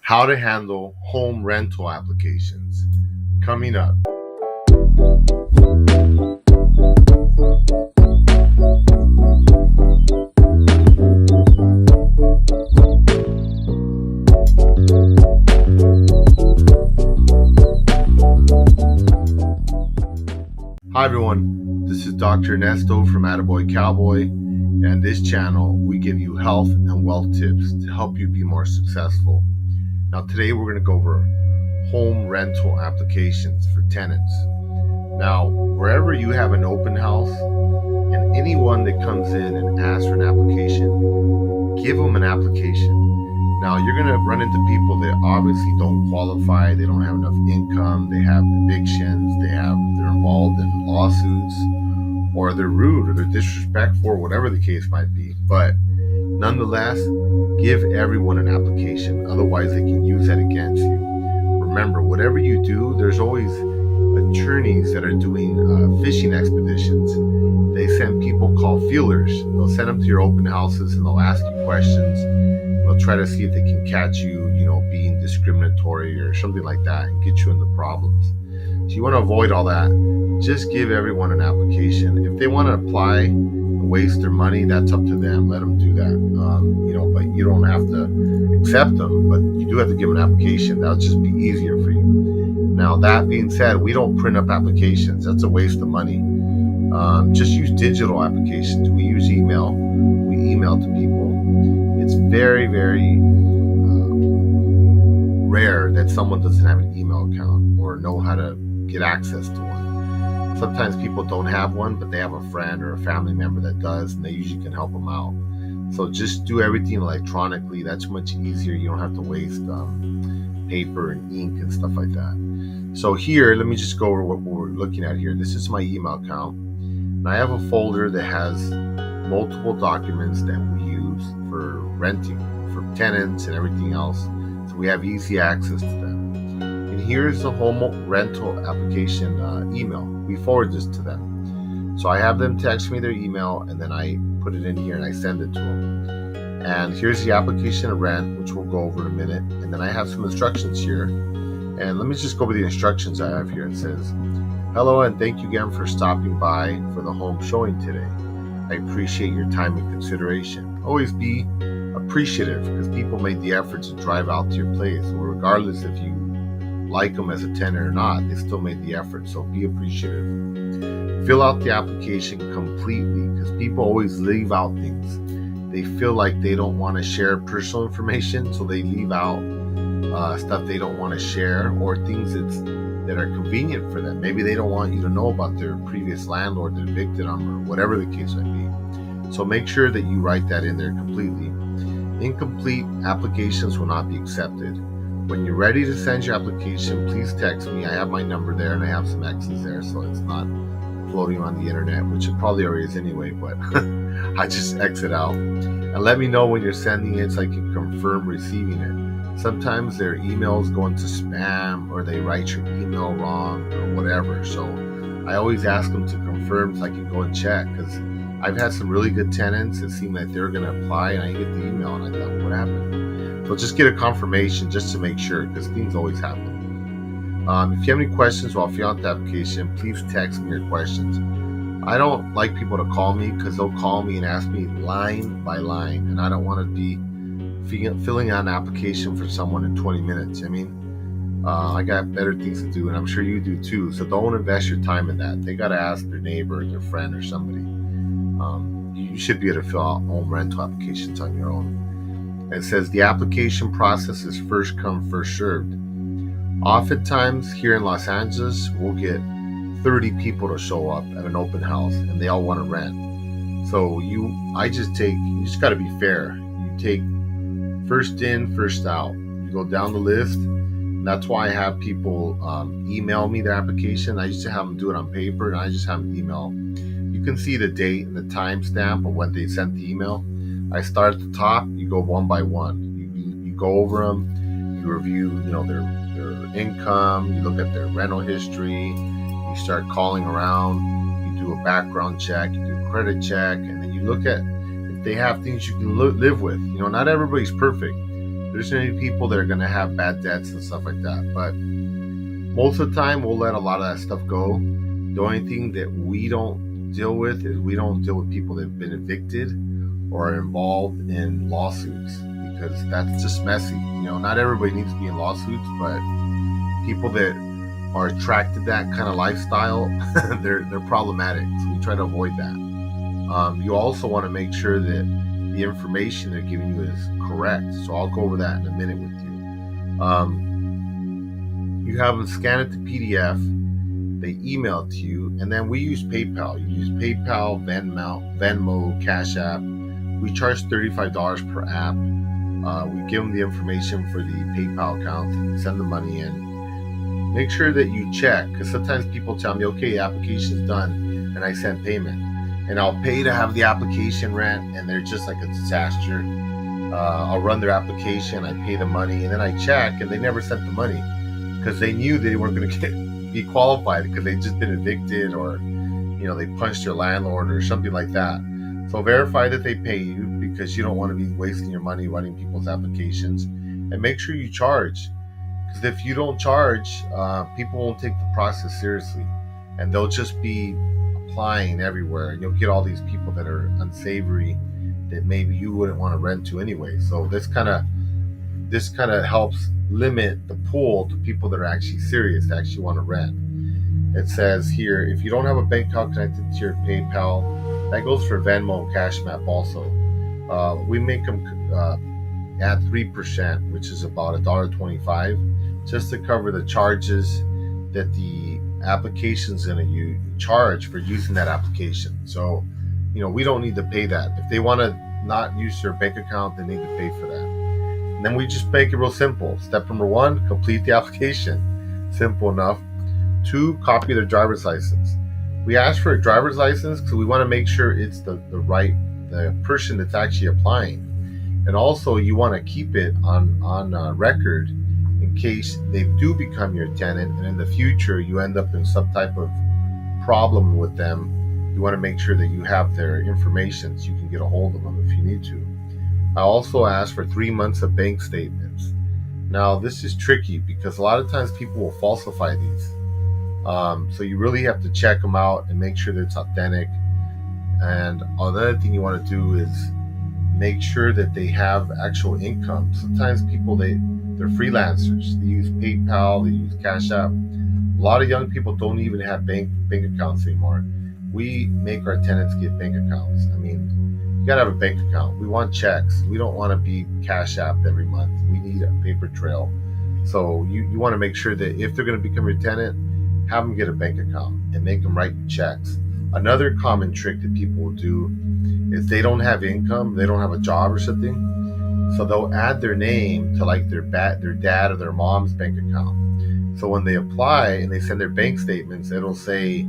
how to handle home rental applications. Coming up. Hi everyone, this is Dr. Ernesto from AttaBoyCowBoy, and this channel we give you health and wealth tips to help you be more successful. Now today we're going to go over home rental applications for tenants. Now wherever you have an open house and anyone that comes in and asks for an application, give them an application. Now you're going to run into people that obviously don't qualify, they don't have enough income, they have evictions, they're involved in lawsuits, or they're rude or they're disrespectful or whatever the case might be. But nonetheless, give everyone an application, otherwise they can use that against you. Remember, whatever you do, there's always attorneys that are doing fishing expeditions. They send people called feelers. They'll send them to your open houses and they'll ask you questions. They'll try to see if they can catch you, being discriminatory or something like that and get you into problems. So you want to avoid all that. Just give everyone an application. If they want to apply and waste their money, that's up to them. Let them do that. But you don't have to accept them, but you do have to give an application. That'll just be easier for you. Now, that being said, we don't print up applications. That's a waste of money. Just use digital applications. We use email. We email to people. It's very, very rare that someone doesn't have an email account or know how to get access to one. Sometimes people don't have one, but they have a friend or a family member that does, and they usually can help them out. So just do everything electronically. That's much easier. You don't have to waste paper and ink and stuff like that. So here, let me just go over what we're looking at here. This is my email account, and I have a folder that has multiple documents that we use for renting, for tenants and everything else. So we have easy access to them. And here's the home rental application email. We forward this to them. So I have them text me their email, and then I put it in here and I send it to them. And here's the application of rent, which we'll go over in a minute. And then I have some instructions here. And let me just go over the instructions I have here. It says, "Hello, and thank you again for stopping by for the home showing today. I appreciate your time and consideration." Always be appreciative, because people made the effort to drive out to your place. So regardless if you like them as a tenant or not, they still made the effort. So be appreciative. Fill out the application completely, because people always leave out things. They feel like they don't want to share personal information, so they leave out stuff they don't want to share, or things that are convenient for them. Maybe they don't want you to know about their previous landlord that evicted them, or whatever the case might be. So make sure that you write that in there completely. Incomplete applications will not be accepted. When you're ready to send your application, please text me. I have my number there, and I have some X's there, so it's not floating on the internet, which it probably already is anyway, but I just X it out. And let me know when you're sending it so I can confirm receiving it. Sometimes their emails go into spam, or they write your email wrong or whatever. So I always ask them to confirm so I can go and check, because I've had some really good tenants that seemed like they were going to apply, and I get the email and I thought, what happened? So just get a confirmation just to make sure, because things always happen. If you have any questions while filling out the application, please text me your questions. I don't like people to call me, because they'll call me and ask me line by line, and I don't want to be filling out an application for someone in 20 minutes. I got better things to do, and I'm sure you do too. So don't invest your time in that. They got to ask their neighbor, their friend, or somebody. You should be able to fill out home rental applications on your own. It says the application process is first come, first served. Oftentimes here in Los Angeles, we'll get 30 people to show up at an open house, and they all want to rent. So you just got to be fair. You take first in, first out. You go down the list. And that's why I have people email me their application. I used to have them do it on paper, and I just have them email. You can see the date and the timestamp of when they sent the email. I start at the top. You go one by one. You go over them. You review, their income. You look at their rental history. You start calling around. You do a background check. You do a credit check, and then you look at if they have things you can live with. Not everybody's perfect. There's going to be people that are going to have bad debts and stuff like that. But most of the time, we'll let a lot of that stuff go. The only thing that we don't deal with is we don't deal with people that have been evicted or are involved in lawsuits, because that's just messy. Not everybody needs to be in lawsuits, but people that are attracted to that kind of lifestyle, they're problematic. So we try to avoid that. You also want to make sure that the information they're giving you is correct. So I'll go over that in a minute with you. You have them scan it to PDF. They email it to you, and then we use PayPal. You use PayPal, Venmo, Cash App. We charge $35 per app. We give them the information for the PayPal account. You send the money in. Make sure that you check, because sometimes people tell me, okay, the application's done, and I send payment. And I'll pay to have the application ran, and they're just like a disaster. I'll run their application, I pay the money, and then I check, and they never sent the money, because they knew they weren't going to be qualified, because they'd just been evicted, or they punched their landlord or something like that. So verify that they pay you, because you don't want to be wasting your money running people's applications. And make sure you charge, because if you don't charge, people won't take the process seriously, and they'll just be applying everywhere, and you'll get all these people that are unsavory that maybe you wouldn't want to rent to anyway. So this kind of helps limit the pool to people that are actually serious, that actually want to rent. It says here, if you don't have a bank account connected to your PayPal, that goes for Venmo and Cash App also. We make them at 3%, which is about $1.25, just to cover the charges that the application's going to charge for using that application. So, we don't need to pay that. If they want to not use their bank account, they need to pay for that. And then we just make it real simple. Step number 1, complete the application. Simple enough. 2, copy their driver's license. We ask for a driver's license because we want to make sure it's the person that's actually applying. And also, you want to keep it on record in case they do become your tenant, and in the future you end up in some type of problem with them. You want to make sure that you have their information so you can get a hold of them if you need to. I also ask for 3 months of bank statements. Now, this is tricky because a lot of times people will falsify these. So you really have to check them out and make sure that it's authentic. And another thing you want to do is make sure that they have actual income. Sometimes people, they're freelancers. They use PayPal, they use Cash App. A lot of young people don't even have bank accounts anymore. We make our tenants get bank accounts. I mean, you gotta have a bank account. We want checks. We don't want to be Cash Apped every month. We need a paper trail. So you want to make sure that if they're going to become your tenant, have them get a bank account and make them write you checks. Another common trick that people will do is they don't have income, they don't have a job or something, so they'll add their name to like their dad or their mom's bank account. So when they apply and they send their bank statements, it'll say,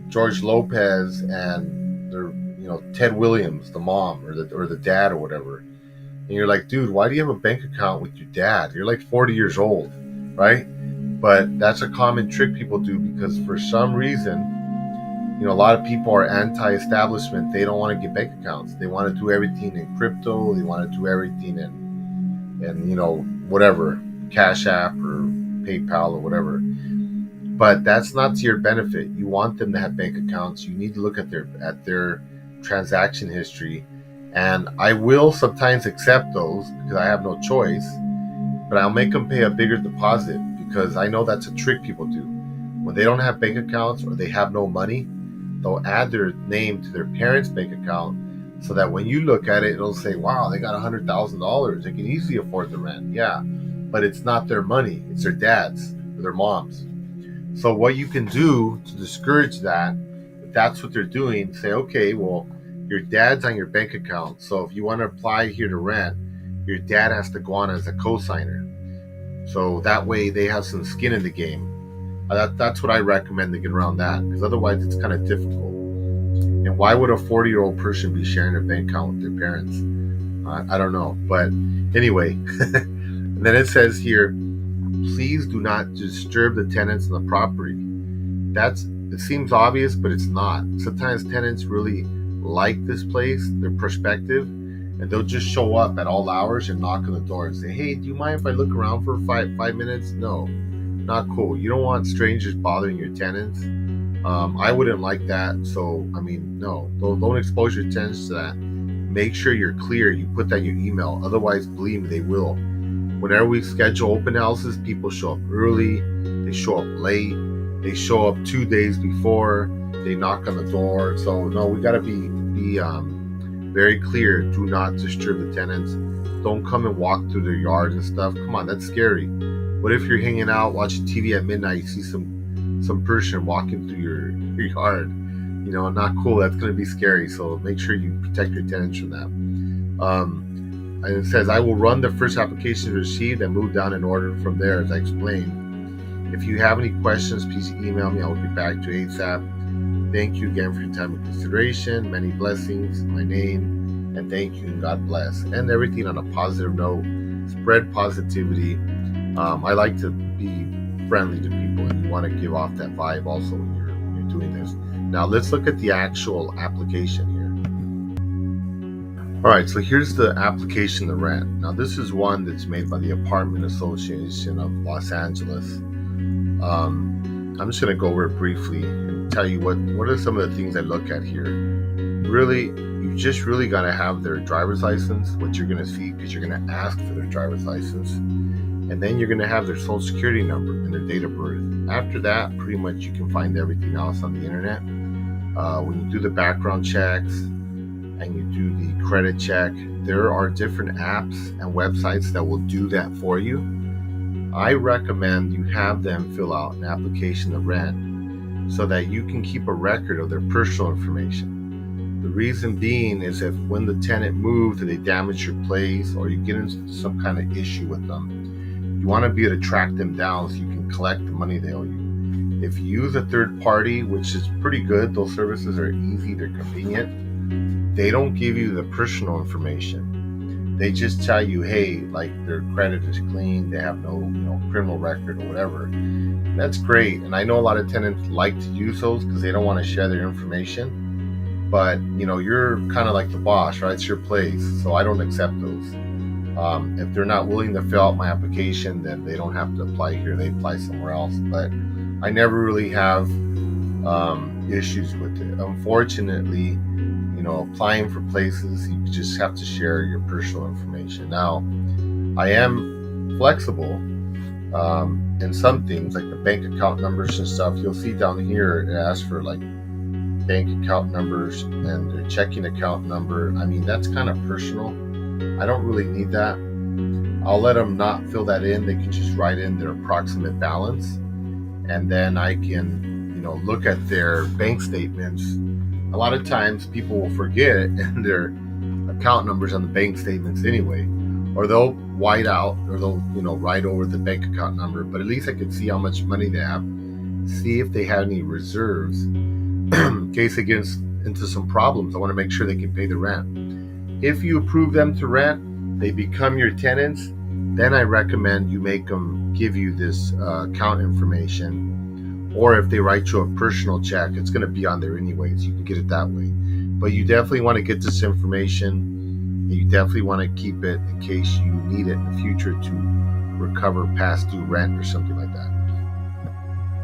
George Lopez and their, Ted Williams, the mom or the dad or whatever. And you're like, dude, why do you have a bank account with your dad? You're like 40 years old, right? But that's a common trick people do because for some reason, a lot of people are anti-establishment. They don't want to get bank accounts. They want to do everything in crypto. They want to do everything in whatever, Cash App or PayPal or whatever. But that's not to your benefit. You want them to have bank accounts. You need to look at their transaction history. And I will sometimes accept those because I have no choice. But I'll make them pay a bigger deposit because I know that's a trick people do. When they don't have bank accounts or they have no money, they'll add their name to their parents' bank account so that when you look at it, it'll say, wow, they got $100,000. They can easily afford the rent. Yeah, but it's not their money. It's their dad's or their mom's. So what you can do to discourage that, if that's what they're doing, say, okay, well, your dad's on your bank account. So if you want to apply here to rent, your dad has to go on as a co-signer. So that way they have some skin in the game. That's what I recommend to get around that, because otherwise it's kind of difficult. And why would a 40-year-old person be sharing a bank account with their parents? I don't know. But anyway, and then it says here, please do not disturb the tenants in the property. It seems obvious, but it's not. Sometimes tenants really like this place, their perspective, and they'll just show up at all hours and knock on the door and say, hey, do you mind if I look around for five minutes? No, not cool. You don't want strangers bothering your tenants. I wouldn't like that. So, no, don't expose your tenants to that. Make sure you're clear. You put that in your email. Otherwise, believe me, they will. Whenever we schedule open houses, people show up early. They show up late. They show up 2 days before. They knock on the door. So, no, we got to be very clear. Do not disturb the tenants. Don't come and walk through their yard and stuff. Come on, that's scary. What if you're hanging out watching TV at midnight, you see some person walking through your yard? Not cool. That's going to be scary. So make sure you protect your tenants from that. And it says, I will run the first application received and move down in order from there, as I explained. If you have any questions, please email me. I will get back to you ASAP. Thank you again for your time and consideration. Many blessings, my name, and thank you, and God bless. And everything on a positive note. Spread positivity. I like to be friendly to people, and you want to give off that vibe also when you're doing this. Now let's look at the actual application here. All right, so here's the application to rent. Now this is one that's made by the Apartment Association of Los Angeles. I'm just going to go over it briefly and tell you what are some of the things I look at here. Really, you just really got to have their driver's license, what you're going to see, because you're going to ask for their driver's license. And then you're going to have their social security number and their date of birth. After that, pretty much you can find everything else on the internet. When you do the background checks and you do the credit check, there are different apps and websites that will do that for you. I recommend you have them fill out an application to rent so that you can keep a record of their personal information. The reason being is if when the tenant moves or they damage your place or you get into some kind of issue with them, you want to be able to track them down so you can collect the money they owe you. If you use a third party, which is pretty good, those services are easy, they're convenient. They don't give you the personal information. They just tell you, hey, like their credit is clean, they have no criminal record or whatever. That's great. And I know a lot of tenants like to use those because they don't want to share their information. But you're kind of like the boss, right? It's your place. So I don't accept those. If they're not willing to fill out my application, then they don't have to apply here. They apply somewhere else. But I never really have issues with it. Unfortunately, applying for places, you just have to share your personal information. Now, I am flexible in some things, like the bank account numbers and stuff. You'll see down here, it asks for like bank account numbers and their checking account number. That's kind of personal. I don't really need that. I'll let them not fill that in. They can just write in their approximate balance, and then I can, look at their bank statements. A lot of times people will forget and their account numbers on the bank statements anyway, or they'll white out, or they'll, write over the bank account number. But at least I can see how much money they have, see if they have any reserves in case they get into some problems. I want to make sure they can pay the rent. If you approve them to rent, they become your tenants, then I recommend you make them give you this account information. Or if they write you a personal check, it's going to be on there anyways. You can get it that way. But you definitely want to get this information. And you definitely want to keep it in case you need it in the future to recover past due rent or something like that.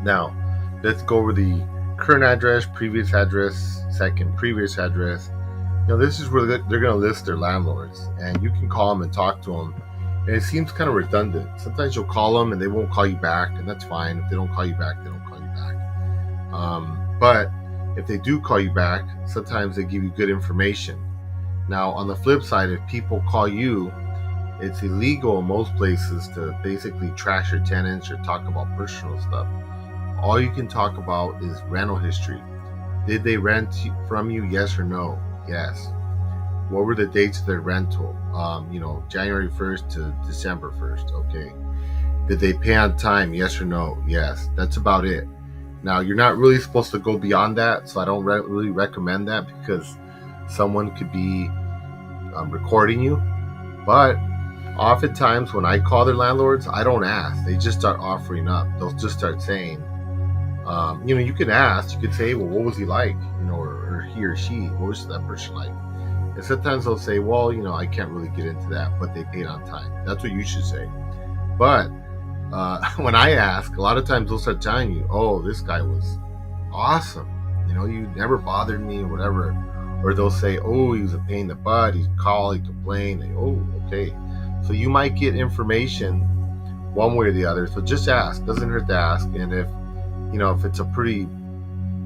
Now, let's go over the current address, previous address, second previous address. This is where they're going to list their landlords, and you can call them and talk to them. And it seems kind of redundant. Sometimes you'll call them and they won't call you back, and that's fine. If they don't call you back, they don't call you back. But if they do call you back, sometimes they give you good information. Now, on the flip side, if people call you, it's illegal in most places to basically trash your tenants or talk about personal stuff. All you can talk about is rental history. Did they rent from you? Yes or no? Yes. What were the dates of their rental? January 1st to December 1st. Okay. Did they pay on time? Yes or no? Yes. That's about it. Now, you're not really supposed to go beyond that, so I don't really recommend that because someone could be recording you. But oftentimes when I call their landlords, I don't ask. They just start offering up. They'll just start saying, you can ask. You could say, well, what was he like? Or he or she, what was that person like? And sometimes they'll say, well, I can't really get into that, but they paid on time. That's what you should say. But when I ask, a lot of times they'll start telling you, oh, this guy was awesome. You never bothered me or whatever. Or they'll say, oh, he was a pain in the butt. He'd call, he'd complain. Oh, okay. So you might get information one way or the other. So just ask. Doesn't hurt to ask. And if it's a pretty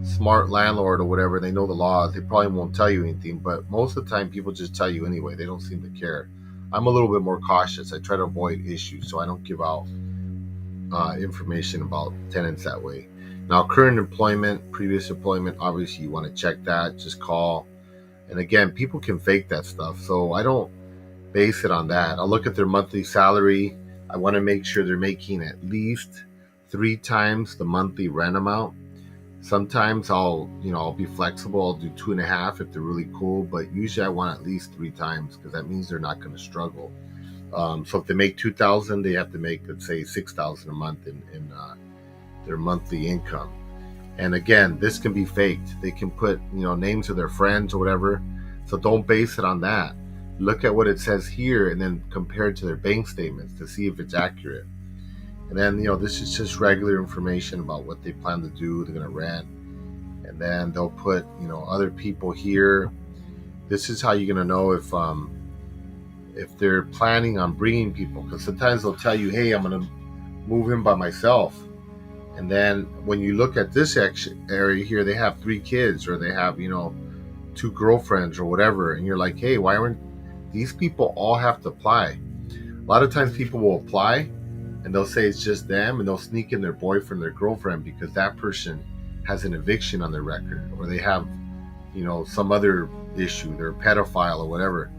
smart landlord or whatever, they know the laws, they probably won't tell you anything. But most of the time, people just tell you anyway. They don't seem to care. I'm a little bit more cautious. I try to avoid issues, so I don't give out information about tenants that way. Now, current employment, previous employment, obviously you want to check that. Just call. And again, people can fake that stuff, so I don't base it on that. I'll look at their monthly salary. I want to make sure they're making at least 3 times the monthly rent amount. Sometimes I'll be flexible. I'll do 2.5 if they're really cool, but usually I want at least 3 times because that means they're not going to struggle. So if they make $2,000, they have to make, let's say, $6,000 a month in their monthly income. And again, this can be faked. They can put names of their friends or whatever. So don't base it on that. Look at what it says here and then compare it to their bank statements to see if it's accurate. And then this is just regular information about what they plan to do. They're going to rent, and then they'll put other people here. This is how you're going to know if they're planning on bringing people, because sometimes they'll tell you, hey, I'm going to move in by myself. And then when you look at this area here, they have 3 kids, or they have 2 girlfriends or whatever, and you're like, hey, why aren't these people all have to apply? A lot of times people will apply and they'll say it's just them, and they'll sneak in their boyfriend, their girlfriend, because that person has an eviction on their record, or they have some other issue, they're a pedophile or whatever.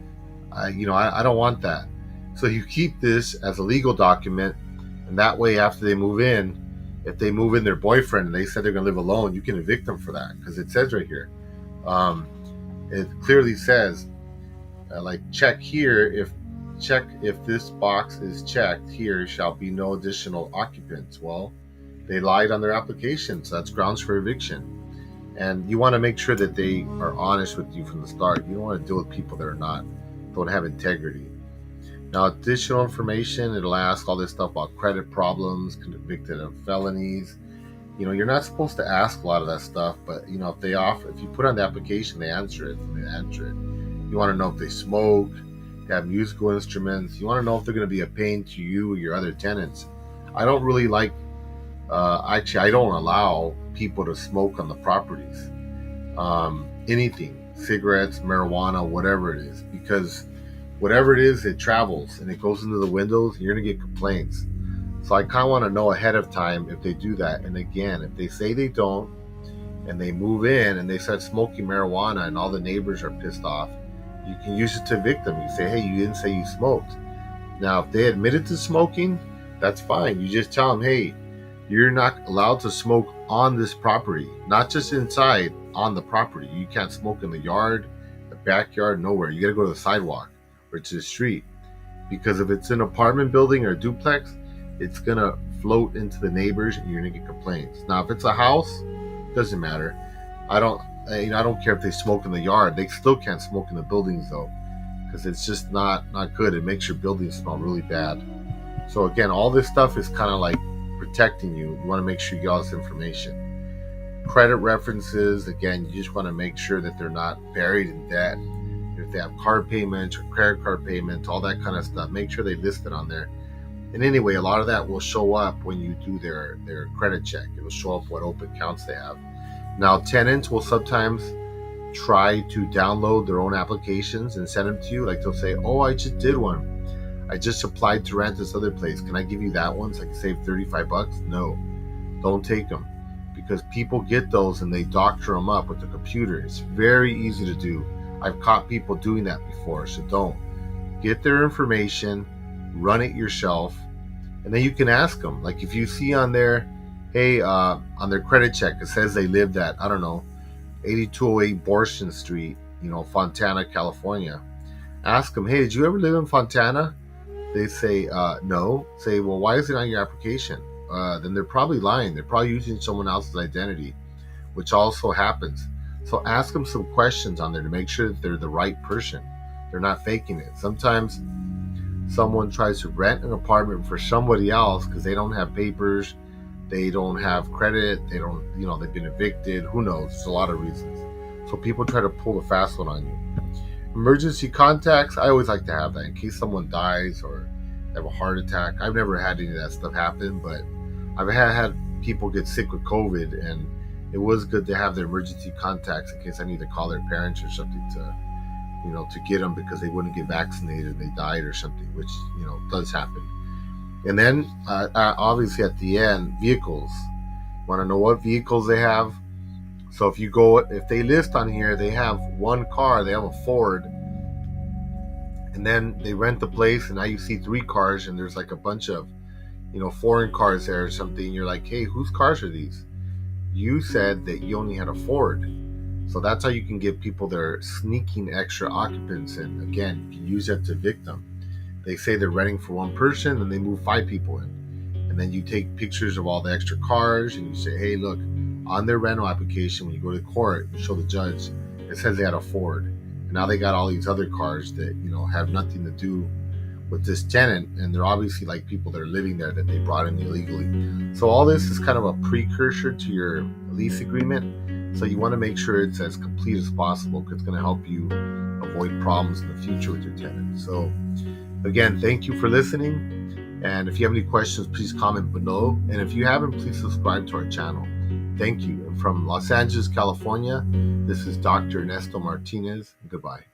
I don't want that. So you keep this as a legal document, and that way after they move in, if they move in their boyfriend and they said they're going to live alone, you can evict them for that, because it says right here, it clearly says check here, check if this box is checked here, shall be no additional occupants. Well, they lied on their application, so that's grounds for eviction. And you want to make sure that they are honest with you from the start. You don't want to deal with people that don't have integrity. Now, additional information, it'll ask all this stuff about credit problems, convicted of felonies. You're not supposed to ask a lot of that stuff, but if you put on the application, they answer it. You want to know if they smoke, have musical instruments. You want to know if they're going to be a pain to you or your other tenants. I don't really like, I don't allow people to smoke on the properties. Anything, cigarettes, marijuana, whatever it is, because whatever it is, it travels and it goes into the windows and you're going to get complaints. So I kind of want to know ahead of time if they do that. And again, if they say they don't and they move in and they start smoking marijuana and all the neighbors are pissed off, you can use it to evict them. You say, hey, you didn't say you smoked. Now, if they admitted to smoking, that's fine. You just tell them, hey, you're not allowed to smoke on this property, not just inside, on the property. You can't smoke in the yard, the backyard, nowhere. You got to go to the sidewalk or to the street, because if it's an apartment building or a duplex, it's going to float into the neighbors and you're going to get complaints. Now, if it's a house, it doesn't matter. I don't care if they smoke in the yard. They still can't smoke in the buildings though, because it's just not good. It makes your building smell really bad. So again, all this stuff is kind of like protecting you. You want to make sure you get all this information. Credit references, again, you just want to make sure that they're not buried in debt. If they have card payments or credit card payments, all that kind of stuff, make sure they list it on there. And anyway, a lot of that will show up when you do their credit check. It will show up what open accounts they have. Now, tenants will sometimes try to download their own applications and send them to you. Like they'll say, oh, I just did one. I just applied to rent this other place. Can I give you that one so I can save $35? No, don't take them, because people get those and they doctor them up with the computer. It's very easy to do. I've caught people doing that before, so don't. Get their information, run it yourself, and then you can ask them. Like if you see on there, hey, on their credit check, it says they lived at, 8208 Borson Street, Fontana, California. Ask them, hey, did you ever live in Fontana? They say, no. Say, well, why is it on your application? Then they're probably lying. They're probably using someone else's identity, which also happens. So ask them some questions on there to make sure that they're the right person. They're not faking it. Sometimes someone tries to rent an apartment for somebody else because they don't have papers, they don't have credit, they don't, they've been evicted. Who knows? There's a lot of reasons. So people try to pull the fast one on you. Emergency contacts, I always like to have that in case someone dies or they have a heart attack. I've never had any of that stuff happen, but I've had people get sick with COVID, and it was good to have their emergency contacts in case I need to call their parents or something to get them because they wouldn't get vaccinated and they died or something, which, does happen. And then, obviously at the end, vehicles. Want to know what vehicles they have? So if they list on here, they have one car, they have a Ford, and then they rent the place, and now you see 3 cars, and there's like a bunch of, foreign cars there or something. You're like, hey, whose cars are these? You said that you only had a Ford. So that's how you can get people that are sneaking extra occupants in. Again, you can use that to evict them. They say they're renting for one person, and they move 5 people in. And then you take pictures of all the extra cars, and you say, hey, look, on their rental application, when you go to court and show the judge, it says they had a Ford. And now they got all these other cars that, have nothing to do with this tenant. And they're obviously like people that are living there that they brought in illegally. So all this is kind of a precursor to your lease agreement. So you want to make sure it's as complete as possible because it's going to help you avoid problems in the future with your tenant. So again, thank you for listening. And if you have any questions, please comment below. And if you haven't, please subscribe to our channel. Thank you. And from Los Angeles, California, this is Dr. Ernesto Martinez. Goodbye.